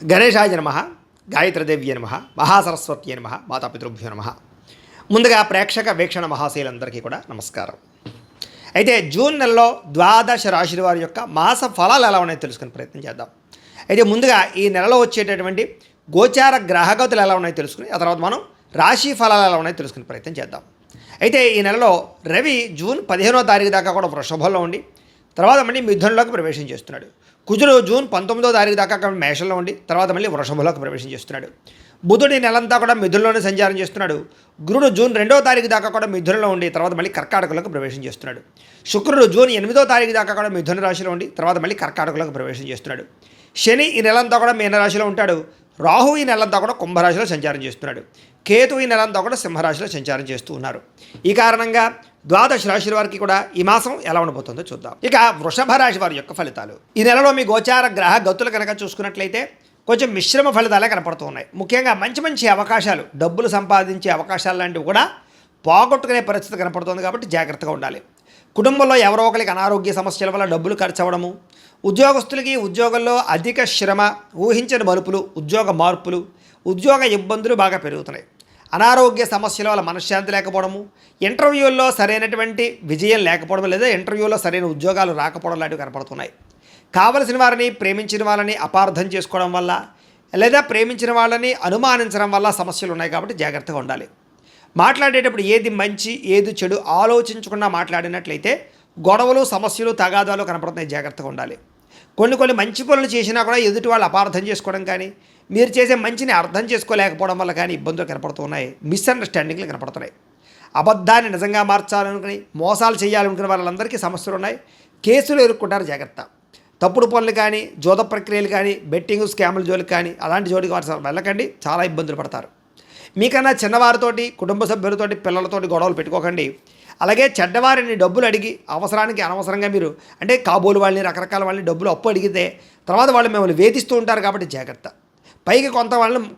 గణేశాయ నమః, గాయత్రీదేవ్యే నమః, మహాసరస్వత్యే నమః, మాతాపితృభ్యో నమః. ముందుగా ప్రేక్షక వీక్షణ మహాశీలందరికీ కూడా నమస్కారం. అయితే జూన్ నెలలో ద్వాదశ రాశుల వారి యొక్క మాస ఫలాలు ఎలా ఉన్నాయో తెలుసుకునే ప్రయత్నం చేద్దాం. అయితే ముందుగా ఈ నెలలో వచ్చేటటువంటి గోచార గ్రహగతులు ఎలా ఉన్నాయో తెలుసుకుని ఆ తర్వాత మనం రాశి ఫలాలు ఎలా ఉన్నాయో తెలుసుకునే ప్రయత్నం చేద్దాం. అయితే ఈ నెలలో రవి జూన్ 15వ తారీఖు దాకా కూడా వృషభంలో ఉండి తర్వాత మళ్ళీ మిథునంలోకి ప్రవేశం చేస్తున్నాడు. కుజుడు జూన్ 19వ తారీఖు దాకా మేషంలో ఉండి తర్వాత మళ్ళీ వృషభంలోకి ప్రవేశం చేస్తున్నాడు. బుధుడు ఈ నెలంతా కూడా మిథునంలోనే సంచారం చేస్తున్నాడు. గురుడు జూన్ 2వ తారీఖు దాకా కూడా మిథునంలో ఉండి తర్వాత మళ్ళీ కర్కాటకంలోకి ప్రవేశం చేస్తున్నాడు. శుక్రుడు జూన్ 8వ తారీఖు దాకా కూడా మిథున రాశిలో ఉండి తర్వాత మళ్ళీ కర్కాటకంలోకి ప్రవేశం చేస్తున్నాడు. శని ఈ నెలంతా కూడా మీనరాశిలో ఉంటాడు. రాహు ఈ నెలంతా కూడా కుంభరాశిలో సంచారం చేస్తున్నాడు. కేతు ఈ నెలంతా కూడా సింహరాశిలో సంచారం చేస్తూ ఉన్నారు. ఈ కారణంగా ద్వాదశ రాశుల వారికి కూడా ఈ మాసం ఎలా ఉండబోతుందో చూద్దాం. ఇక వృషభ రాశి వారి యొక్క ఫలితాలు. ఈ నెలలో మీ గోచార గ్రహ గతులు కనుక చూసుకున్నట్లయితే కొంచెం మిశ్రమ ఫలితాలే కనపడుతూ ఉన్నాయి. ముఖ్యంగా మంచి మంచి అవకాశాలు, డబ్బులు సంపాదించే అవకాశాలు లాంటివి కూడా పోగొట్టుకునే పరిస్థితి కనపడుతుంది. కాబట్టి జాగ్రత్తగా ఉండాలి. కుటుంబంలో ఎవరో ఒకరికి అనారోగ్య సమస్యల వల్ల డబ్బులు ఖర్చు అవ్వడము, ఉద్యోగస్తులకి ఉద్యోగంలో అధిక శ్రమ, ఊహించని మలుపులు, ఉద్యోగ మార్పులు, ఉద్యోగ ఇబ్బందులు బాగా పెరుగుతున్నాయి. అనారోగ్య సమస్యల వల్ల మనశ్శాంతి లేకపోవడము, ఇంటర్వ్యూల్లో సరైనటువంటి విజయం లేకపోవడం లేదా ఇంటర్వ్యూలో సరైన ఉద్యోగాలు రాకపోవడం లాంటివి కనపడుతున్నాయి. కావలసిన వారిని, ప్రేమించిన వాళ్ళని అపార్థం చేసుకోవడం వల్ల లేదా ప్రేమించిన వాళ్ళని అనుమానించడం వల్ల సమస్యలు ఉన్నాయి. కాబట్టి జాగ్రత్తగా ఉండాలి. మాట్లాడేటప్పుడు ఏది మంచి ఏది చెడు ఆలోచించకుండా మాట్లాడినట్లయితే గొడవలు, సమస్యలు, తగాదాలు కనపడుతున్నాయి. జాగ్రత్తగా ఉండాలి. కొన్ని మంచి పనులు చేసినా కూడా ఎదుటి వాళ్ళు అపార్థం చేసుకోవడం కానీ, మీరు చేసే మంచిని అర్థం చేసుకోలేకపోవడం వల్ల కానీ ఇబ్బందులు కనపడుతున్నాయి. మిస్అండర్స్టాండింగ్లు కనపడుతున్నాయి. అబద్ధాన్ని నిజంగా మార్చాలనుకుని మోసాలు చేయాలనుకునే వాళ్ళందరికీ సమస్యలు ఉన్నాయి. కేసులు ఎదుర్కొంటారు. జాగ్రత్త. తప్పుడు పనులు కానీ, జోద ప్రక్రియలు కానీ, బెట్టింగ్ స్కాముల జోలికి కానీ అలాంటి జోలికి వారు వెళ్ళకండి. చాలా ఇబ్బందులు పడతారు. మీకన్నా చిన్నవారితోటి, కుటుంబ సభ్యులతోటి, పిల్లలతోటి గొడవలు పెట్టుకోకండి. అలాగే చెడ్డవారిని డబ్బులు అడిగి అవసరానికి అనవసరంగా మీరు అంటే కాబోలు వాళ్ళని, రకరకాల వాళ్ళని డబ్బులు అప్పు అడిగితే తర్వాత వాళ్ళు మిమ్మల్ని వేధిస్తూ ఉంటారు. కాబట్టి జాగ్రత్త. పైకి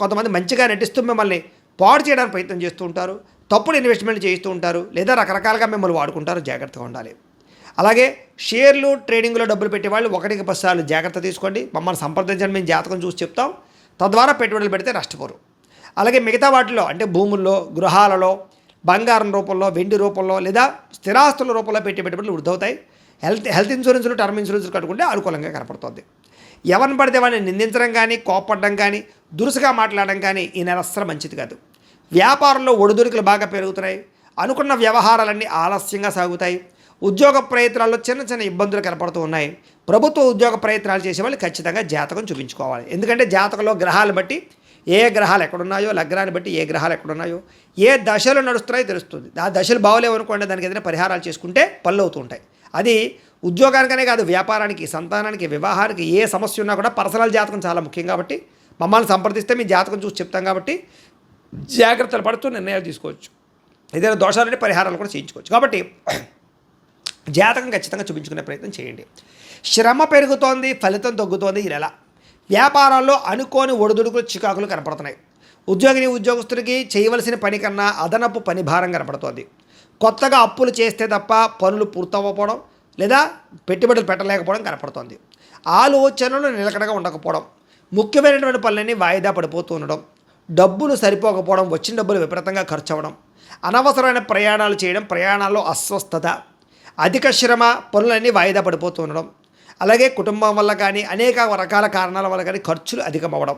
కొంతమంది మంచిగా నటిస్తూ మిమ్మల్ని పాడు చేయడానికి ప్రయత్నం చేస్తూ ఉంటారు. తప్పుడు ఇన్వెస్ట్మెంట్ చేస్తూ ఉంటారు లేదా రకరకాలుగా మిమ్మల్ని వాడుకుంటారు. జాగ్రత్తగా ఉండాలి. అలాగే షేర్లు, ట్రేడింగ్లో డబ్బులు పెట్టేవాళ్ళు 1-10 సార్లు జాగ్రత్త తీసుకోండి. మమ్మల్ని సంప్రదించండి, మేము జాతకం చూసి చెప్తాం. తద్వారా పెట్టుబడులు పెడితే నష్టపోరు. అలాగే మిగతా వాటిలో అంటే భూముల్లో, గృహాలలో, బంగారం రూపంలో, వెండి రూపంలో లేదా స్థిరాస్తుల రూపంలో పెట్టుబడులు వృద్ధి అవుతాయి. హెల్త్ ఇన్సూరెన్సులు, టర్మ్ ఇన్సూరెన్సులు కట్టుకుంటే అనుకూలంగా కనపడుతుంది. ఎవరిని పడితే వాళ్ళని నిందించడం కానీ, కోపడడం కానీ, దురుసుగా మాట్లాడడం కానీ ఈ నెల అస్సలు మంచిది కాదు. వ్యాపారంలో ఒడిదుడుకులు బాగా పెరుగుతున్నాయి. అనుకున్న వ్యవహారాలన్నీ ఆలస్యంగా సాగుతాయి. ఉద్యోగ ప్రయత్నాల్లో చిన్న చిన్న ఇబ్బందులు కనపడుతూ ఉన్నాయి. ప్రభుత్వ ఉద్యోగ ప్రయత్నాలు చేసే వాళ్ళు ఖచ్చితంగా జాతకం చూపించుకోవాలి. ఎందుకంటే జాతకంలో గ్రహాలు బట్టి ఏ గ్రహాలు ఎక్కడున్నాయో, లగ్నాన్ని బట్టి ఏ గ్రహాలు ఎక్కడున్నాయో, ఏ దశలు నడుస్తున్నాయో తెలుస్తుంది. ఆ దశలు బాగోలేవు అనుకోండి, దానికి ఏదైనా పరిహారాలు చేసుకుంటే పనులు అవుతూ ఉంటాయి. అది ఉద్యోగానికనే కాదు, వ్యాపారానికి, సంతానానికి, వివాహానికి ఏ సమస్య ఉన్నా కూడా పర్సనల్ జాతకం చాలా ముఖ్యం. కాబట్టి మమ్మల్ని సంప్రదిస్తే మీ జాతకం చూసి చెప్తాం. కాబట్టి జాగ్రత్తలు పడుతూ నిర్ణయాలు తీసుకోవచ్చు. ఏదైనా దోషాలంటే పరిహారాలు కూడా చేయించుకోవచ్చు. కాబట్టి జాతకం ఖచ్చితంగా చూపించుకునే ప్రయత్నం చేయండి. శ్రమ పెరుగుతోంది, ఫలితం తగ్గుతోంది ఈ నెల. వ్యాపారాల్లో అనుకోని ఒడిదుడుకులు, చికాకులు కనపడుతున్నాయి. ఉద్యోగస్తుడికి చేయవలసిన పని కన్నా అదనపు పని భారం కనపడుతోంది. కొత్తగా అప్పులు చేస్తే తప్ప పనులు పూర్తవ్వకపోవడం లేదా పెట్టుబడులు పెట్టలేకపోవడం కనపడుతోంది. ఆలోచనలు నిలకడగా ఉండకపోవడం, ముఖ్యమైనటువంటి పనులన్నీ వాయిదా పడిపోతూ ఉండడం, డబ్బులు సరిపోకపోవడం, వచ్చిన డబ్బులు విపరీతంగా ఖర్చు అవ్వడం, అనవసరమైన ప్రయాణాలు చేయడం, ప్రయాణాల్లో అస్వస్థత, అధిక శ్రమ, పనులన్నీ వాయిదా పడిపోతూ ఉండడం, అలాగే కుటుంబం వల్ల కానీ అనేక రకాల కారణాల వల్ల కానీ ఖర్చులు అధికం అవ్వడం,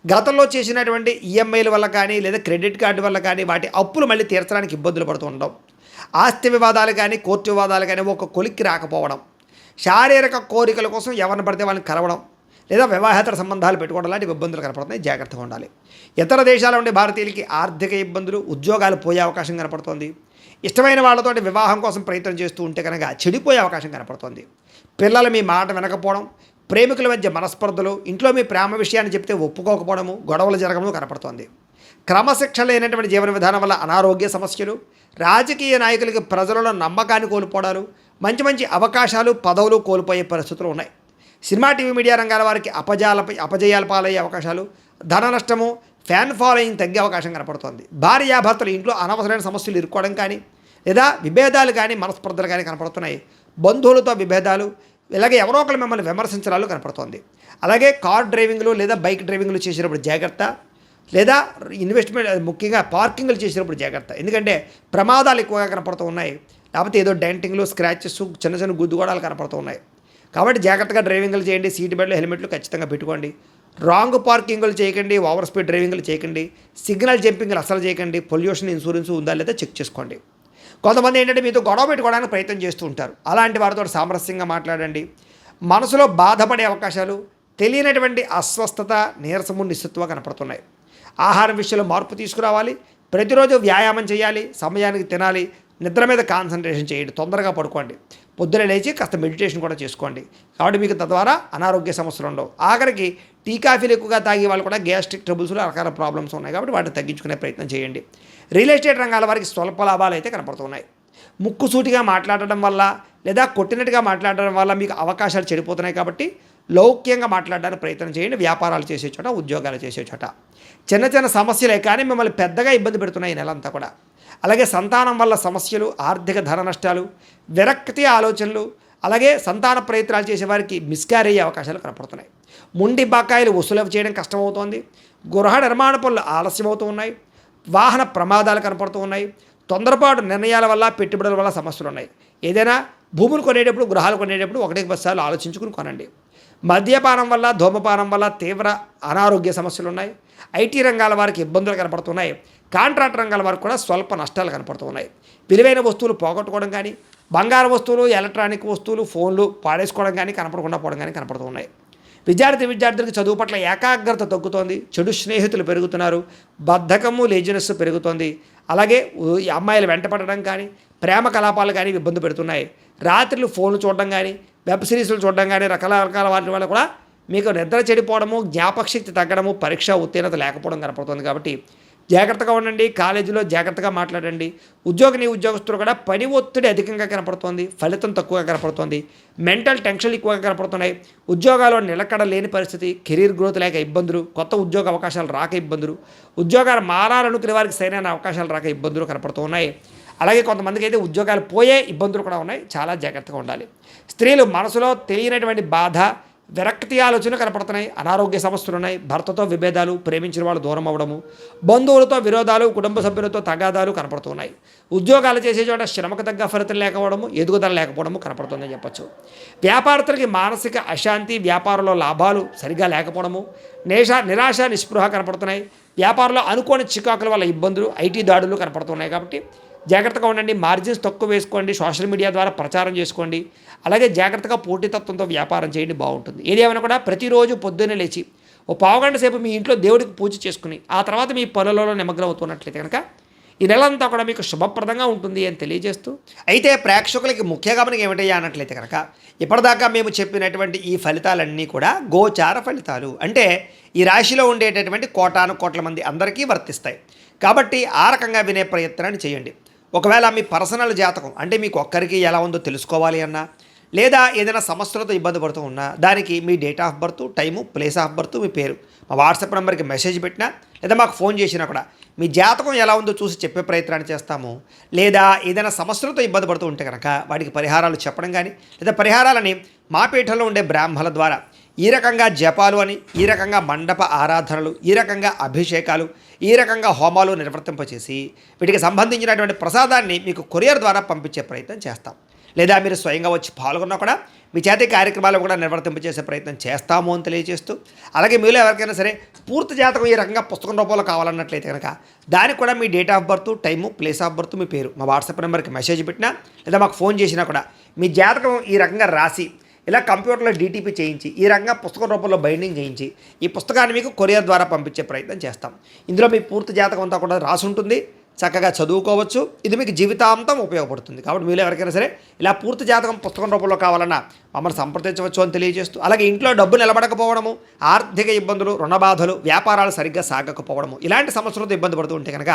గతంలో చేసినటువంటి ఈఎంఐల వల్ల కానీ లేదా క్రెడిట్ కార్డు వల్ల కానీ వాటి అప్పులు మళ్ళీ తీర్చడానికి ఇబ్బందులు పడుతూ ఉండడం, ఆస్తి వివాదాలు కానీ, కోర్టు వివాదాలు కానీ ఒక కొలిక్కి రాకపోవడం, శారీరక కోరికల కోసం ఎవరిని పడితే వాళ్ళని కలవడం లేదా వివాహేతర సంబంధాలు పెట్టుకోవడం లాంటి ఇబ్బందులు కనపడుతున్నాయి. జాగ్రత్తగా ఉండాలి. ఇతర దేశాల ఉండే భారతీయులకి ఆర్థిక ఇబ్బందులు, ఉద్యోగాలు పోయే అవకాశం కనపడుతోంది. ఇష్టమైన వాళ్ళతో వివాహం కోసం ప్రయత్నం చేస్తూ ఉంటే కనుక చెడిపోయే అవకాశం కనపడుతోంది. పిల్లలు మీ మాట వినకపోవడం, ప్రేమికుల మధ్య మనస్పర్ధలు, ఇంట్లో మీ ప్రేమ విషయాన్ని చెప్తే ఒప్పుకోకపోవడము, గొడవలు జరగడము కనపడుతోంది. క్రమశిక్షణ లేనటువంటి జీవన విధానం వల్ల అనారోగ్య సమస్యలు, రాజకీయ నాయకులకి ప్రజలలో నమ్మకాన్ని కోల్పోవడాలు, మంచి అవకాశాలు, పదవులు కోల్పోయే పరిస్థితులు ఉన్నాయి. సినిమా, టీవీ, మీడియా రంగాల వారికి అపజయాల పాలయ్యే అవకాశాలు, ధన నష్టము, ఫ్యాన్ ఫాలోయింగ్ తగ్గే అవకాశం కనపడుతోంది. భార్యాభర్తలు ఇంట్లో అనవసరమైన సమస్యలు ఇరుక్కోవడం కానీ లేదా విభేదాలు కానీ, మనస్పర్ధలు కానీ కనపడుతున్నాయి. బంధువులతో విభేదాలు, ఇలాగే ఎవరో ఒకరు మిమ్మల్ని విమర్శించడాలు కనపడుతోంది. అలాగే కార్ డ్రైవింగ్లు లేదా బైక్ డ్రైవింగ్లు చేసేటప్పుడు జాగ్రత్త, లేదా ఇన్వెస్ట్మెంట్ ముఖ్యంగా పార్కింగ్లు చేసేటప్పుడు జాగ్రత్త. ఎందుకంటే ప్రమాదాలు ఎక్కువగా కనపడుతూ ఉన్నాయి. లేకపోతే ఏదో డెంటింగ్లు, స్క్రాచెస్, చిన్న చిన్న గుద్దుగోడాలు కనపడుతూ ఉన్నాయి. కాబట్టి జాగ్రత్తగా డ్రైవింగ్లు చేయండి. సీట్ బెల్ట్లు, హెల్మెట్లు ఖచ్చితంగా పెట్టుకోండి. రాంగ్ పార్కింగ్లు చేయకండి, ఓవర్ స్పీడ్ డ్రైవింగ్లు చేయకండి, సిగ్నల్ జంపింగ్లు అసలు చేయకండి. పొల్యూషన్ ఇన్సూరెన్స్ ఉందా లేదా చెక్ చేసుకోండి. కొంతమంది ఏంటంటే మీతో గొడవ పెట్టుకోవడానికి ప్రయత్నం చేస్తూ ఉంటారు. అలాంటి వారితో సామరస్యంగా మాట్లాడండి. మనసులో బాధపడే అవకాశాలు, తెలియనటువంటి అస్వస్థత, నీరసము, నిస్సత్తువ కనపడుతున్నాయి. ఆహారం విషయంలో మార్పు తీసుకురావాలి. ప్రతిరోజు వ్యాయామం చేయాలి, సమయానికి తినాలి, నిద్ర మీద కాన్సన్ట్రేషన్ చేయండి, తొందరగా పడుకోండి, పొద్దున లేచి కాస్త మెడిటేషన్ కూడా చేసుకోండి. కాబట్టి మీకు తద్వారా అనారోగ్య సమస్యలు ఉండవు. ఆఖరికి టీ కాఫీలు ఎక్కువగా తాగే వాళ్ళు కూడా గ్యాస్ట్రిక్ ట్రబుల్స్లో రకరకాల ప్రాబ్లమ్స్ ఉన్నాయి. కాబట్టి వాటిని తగ్గించుకునే ప్రయత్నం చేయండి. రియల్ ఎస్టేట్ రంగాల వారికి స్వల్ప లాభాలు అయితే కనపడుతున్నాయి. ముక్కుసూటిగా మాట్లాడడం వల్ల లేదా కొట్టినట్టుగా మాట్లాడడం వల్ల మీకు అవకాశాలు చెడిపోతున్నాయి. కాబట్టి లౌక్యంగా మాట్లాడడానికి ప్రయత్నం చేయండి. వ్యాపారాలు చేసే చోట, ఉద్యోగాలు చేసే చోట చిన్న చిన్న సమస్యలే కానీ మిమ్మల్ని పెద్దగా ఇబ్బంది పెడుతున్నాయి ఈ నెలంతా కూడా. అలాగే సంతానం వల్ల సమస్యలు, ఆర్థిక ధన నష్టాలు, విరక్తి ఆలోచనలు, అలాగే సంతాన ప్రయత్నాలు చేసేవారికి మిస్క్యారేజ్ అయ్యే అవకాశాలు కనపడుతున్నాయి. ముండి బకాయిలు వసూలు చేయడం కష్టమవుతోంది. గృహ నిర్మాణ పనులు ఆలస్యం అవుతూ ఉన్నాయి. వాహన ప్రమాదాలు కనపడుతూ ఉన్నాయి. తొందరపాటు నిర్ణయాల వల్ల, పెట్టుబడుల వల్ల సమస్యలు ఉన్నాయి. ఏదైనా భూములు కొనేటప్పుడు, గృహాలు కొనేటప్పుడు 1-10 సార్లు ఆలోచించుకుని కొనండి. మద్యపానం వల్ల, ధూమపానం వల్ల తీవ్ర అనారోగ్య సమస్యలు ఉన్నాయి. ఐటీ రంగాల వారికి ఇబ్బందులు కనపడుతున్నాయి. కాంట్రాక్ట్ రంగాల వారికి కూడా స్వల్ప నష్టాలు కనపడుతున్నాయి. విలువైన వస్తువులు పోగొట్టుకోవడం కానీ, బంగారు వస్తువులు, ఎలక్ట్రానిక్ వస్తువులు, ఫోన్లు పాడేసుకోవడం కానీ, కనపడకుండా పోవడం కానీ కనపడుతున్నాయి. విద్యార్థులకు చదువు పట్ల ఏకాగ్రత తగ్గుతోంది. చెడు స్నేహితులు పెరుగుతున్నారు. బద్ధకము, లేజినెస్ పెరుగుతోంది. అలాగే ఈ అమ్మాయిలు వెంటపడడం కానీ, ప్రేమ కలాపాలు కానీ ఇబ్బంది పెడుతున్నాయి. రాత్రులు ఫోన్లు చూడడం కానీ, వెబ్ సిరీస్లు చూడడం కానీ, రకరకాల వాటి వల్ల కూడా మీకు నిద్ర చెడిపోవడము, జ్ఞాపకశక్తి తగ్గడము, పరీక్ష ఉత్తీర్ణత లేకపోవడం కనపడుతుంది. కాబట్టి జాగ్రత్తగా ఉండండి. కాలేజీలో జాగ్రత్తగా మాట్లాడండి. ఉద్యోగస్తులు కూడా పని ఒత్తిడి అధికంగా కనపడుతోంది. ఫలితం తక్కువగా కనపడుతోంది. మెంటల్ టెన్షన్లు ఎక్కువగా కనపడుతున్నాయి. ఉద్యోగాల్లో నిలకడ లేని పరిస్థితి, కెరీర్ గ్రోత్ లేక ఇబ్బందులు, కొత్త ఉద్యోగ అవకాశాలు రాక ఇబ్బందులు, ఉద్యోగాలు మారాలనుకునే వారికి సరైన అవకాశాలు రాక ఇబ్బందులు కనపడుతున్నాయి. అలాగే కొంతమందికి అయితే ఉద్యోగాలు పోయే ఇబ్బందులు కూడా ఉన్నాయి. చాలా జాగ్రత్తగా ఉండాలి. స్త్రీలు మనసులో తెలియనటువంటి బాధ, విరక్తి ఆలోచనలు కనపడుతున్నాయి. అనారోగ్య సమస్యలు ఉన్నాయి. భర్తతో విభేదాలు, ప్రేమించిన వాళ్ళు దూరం అవ్వడము, బంధువులతో విరోధాలు, కుటుంబ సభ్యులతో తగాదాలు కనపడుతున్నాయి. ఉద్యోగాలు చేసే చోట శ్రమకు తగ్గ ఫలితం లేకపోవడము, ఎదుగుదల లేకపోవడము కనపడుతుందని చెప్పచ్చు. వ్యాపారస్తులకి మానసిక అశాంతి, వ్యాపారంలో లాభాలు సరిగా లేకపోవడము, నిరాశ, నిస్పృహ కనపడుతున్నాయి. వ్యాపారంలో అనుకోని చికాకుల వల్ల ఇబ్బందులు, ఐటీ దాడులు కనపడుతున్నాయి. కాబట్టి జాగ్రత్తగా ఉండండి. మార్జిన్స్ తక్కువ వేసుకోండి. సోషల్ మీడియా ద్వారా ప్రచారం చేసుకోండి. అలాగే జాగ్రత్తగా పోటీతత్వంతో వ్యాపారం చేయండి, బాగుంటుంది. ఏదేమైనా కూడా ప్రతిరోజు పొద్దున్నే లేచి ఓ పావుగంట సేపు మీ ఇంట్లో దేవుడికి పూజ చేసుకుని ఆ తర్వాత మీ పనులలో నిమగ్నం అవుతున్నట్లయితే కనుక ఈ నెలంతా కూడా మీకు శుభప్రదంగా ఉంటుంది అని తెలియజేస్తూ, అయితే ప్రేక్షకులకి ముఖ్య గమనిక ఏమిటయ్యా అన్నట్లయితే కనుక ఇప్పటిదాకా మేము చెప్పినటువంటి ఈ ఫలితాలన్నీ కూడా గోచార ఫలితాలు. అంటే ఈ రాశిలో ఉండేటటువంటి కోటాను కోట్ల మంది అందరికీ వర్తిస్తాయి. కాబట్టి ఆ రకంగా వినే ప్రయత్నాన్ని చేయండి. ఒకవేళ మీ పర్సనల్ జాతకం అంటే మీకు ఒక్కరికి ఎలా ఉందో తెలుసుకోవాలి అన్నా, లేదా ఏదైనా సమస్యలతో ఇబ్బంది పడుతూ ఉన్నా దానికి మీ date of birth, time, place of birth, మీ పేరు మా వాట్సాప్ నెంబర్కి మెసేజ్ పెట్టినా లేదా మాకు ఫోన్ చేసినా కూడా మీ జాతకం ఎలా ఉందో చూసి చెప్పే ప్రయత్నాన్ని చేస్తాము. లేదా ఏదైనా సమస్యలతో ఇబ్బంది పడుతూ ఉంటే కనుక వాటికి పరిహారాలు చెప్పడం కానీ, లేదా పరిహారాలని మా పీఠంలో ఉండే బ్రాహ్మణుల ద్వారా ఈ రకంగా జపాలు అని, ఈ రకంగా మండప ఆరాధనలు, ఈ రకంగా అభిషేకాలు, ఈ రకంగా హోమాలు నిర్వర్తింపచేసి వీటికి సంబంధించినటువంటి ప్రసాదాన్ని మీకు కొరియర్ ద్వారా పంపించే ప్రయత్నం చేస్తాం. లేదా మీరు స్వయంగా వచ్చి పాల్గొన్నా కూడా మీ చేతి కార్యక్రమాలు కూడా నిర్వర్తింపచేసే ప్రయత్నం చేస్తాము అని తెలియజేస్తూ, అలాగే మీలో ఎవరికైనా సరే పూర్తి జాతకం ఈ రకంగా పుస్తకం రూపంలో కావాలన్నట్లయితే కనుక దానికి కూడా మీ date of birth, time, place of birth, మీ పేరు మా వాట్సాప్ నెంబర్కి మెసేజ్ పెట్టినా లేదా మాకు ఫోన్ చేసినా కూడా మీ జాతకం ఈ రకంగా రాసి ఇలా కంప్యూటర్లో డీటీపీ చేయించి ఈ రకంగా పుస్తకం రూపంలో బైండింగ్ చేయించి ఈ పుస్తకాన్ని మీకు కొరియర్ ద్వారా పంపించే ప్రయత్నం చేస్తాం. ఇందులో మీ పూర్తి జాతకం అంతా కూడా రాసి ఉంటుంది. చక్కగా చదువుకోవచ్చు. ఇది మీకు జీవితాంతం ఉపయోగపడుతుంది. కాబట్టి మీరు ఎవరికైనా సరే ఇలా పూర్తి జాతకం పుస్తకం రూపంలో కావాలన్నా మమ్మల్ని సంప్రదించవచ్చు అని తెలియజేస్తూ, అలాగే ఇంట్లో డబ్బు నిలబడకపోవడము, ఆర్థిక ఇబ్బందులు, రుణ బాధలు, వ్యాపారాలు సరిగ్గా సాగకపోవడము, ఇలాంటి సమస్యలతో ఇబ్బంది పడుతూ ఉంటే కనుక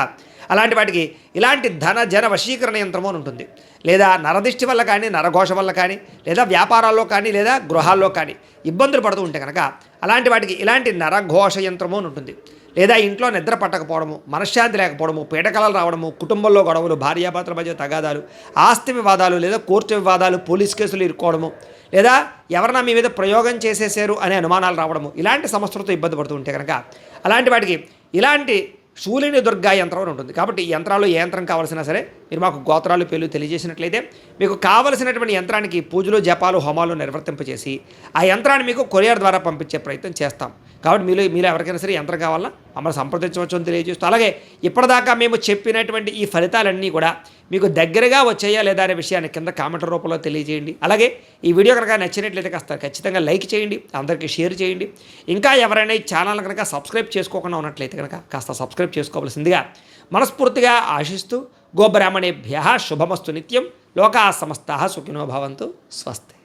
అలాంటి వాటికి ఇలాంటి జన వశీకరణ యంత్రము అని ఉంటుంది. లేదా నరదిష్టి వల్ల కానీ, నరఘోష వల్ల కానీ, లేదా వ్యాపారాల్లో కానీ, లేదా గృహాల్లో కానీ ఇబ్బందులు పడుతూ ఉంటే కనుక అలాంటి వాటికి ఇలాంటి నరఘోష యంత్రము అని ఉంటుంది. లేదా ఇంట్లో నిద్ర పట్టకపోవడము, మనశ్శాంతి లేకపోవడము, పీడకలలు రావడము, కుటుంబంలో గొడవలు, భార్యాభర్తల మధ్య తగాదాలు, ఆస్తి వివాదాలు లేదా కోర్టు వివాదాలు, పోలీస్ కేసులు ఇరుక్కోవడము, లేదా ఎవరన్నా మీ మీద ప్రయోగం చేసేసారు అనే అనుమానాలు రావడము, ఇలాంటి సమస్యలతో ఇబ్బంది పడుతూ ఉంటే కనుక అలాంటి వాటికి ఇలాంటి శూలిని దుర్గా యంత్రం అని ఉంటుంది. కాబట్టి ఈ యంత్రాలు ఏ యంత్రం కావాల్సినా సరే మీరు మాకు గోత్రాలు పేర్లు తెలియజేసినట్లయితే మీకు కావలసినటువంటి యంత్రానికి పూజలు జపాలు హోమాలు నిర్వర్తింపచేసి ఆ యంత్రాన్ని మీకు కొరియర్ ద్వారా పంపించే ప్రయత్నం చేస్తాం. కాబట్టి మీలో ఎవరికైనా సరే యంత్రం కావాలన్నా మమ్మల్ని సంప్రదించవచ్చు అని తెలియజేస్తూ, అలాగే ఇప్పటిదాకా మేము చెప్పినటువంటి ఈ ఫలితాలన్నీ కూడా మీకు దగ్గరగా వచ్చాయా లేదా అనే విషయాన్ని కింద కామెంట్ రూపంలో తెలియజేయండి. అలాగే ఈ వీడియో కనుక నచ్చినట్లయితే కాస్త ఖచ్చితంగా లైక్ చేయండి, అందరికీ షేర్ చేయండి. ఇంకా ఎవరైనా ఈ ఛానల్ కనుక సబ్స్క్రైబ్ చేసుకోకుండా ఉన్నట్లయితే కనుక కాస్త సబ్స్క్రైబ్ చేసుకోవాల్సిందిగా మనస్ఫూర్తిగా ఆశిస్తూ, గోబ్రాహ్మణేభ్యః శుభమస్తు నిత్యం, లోకా సమస్తాః సుఖినో భవంతు, స్వస్తి.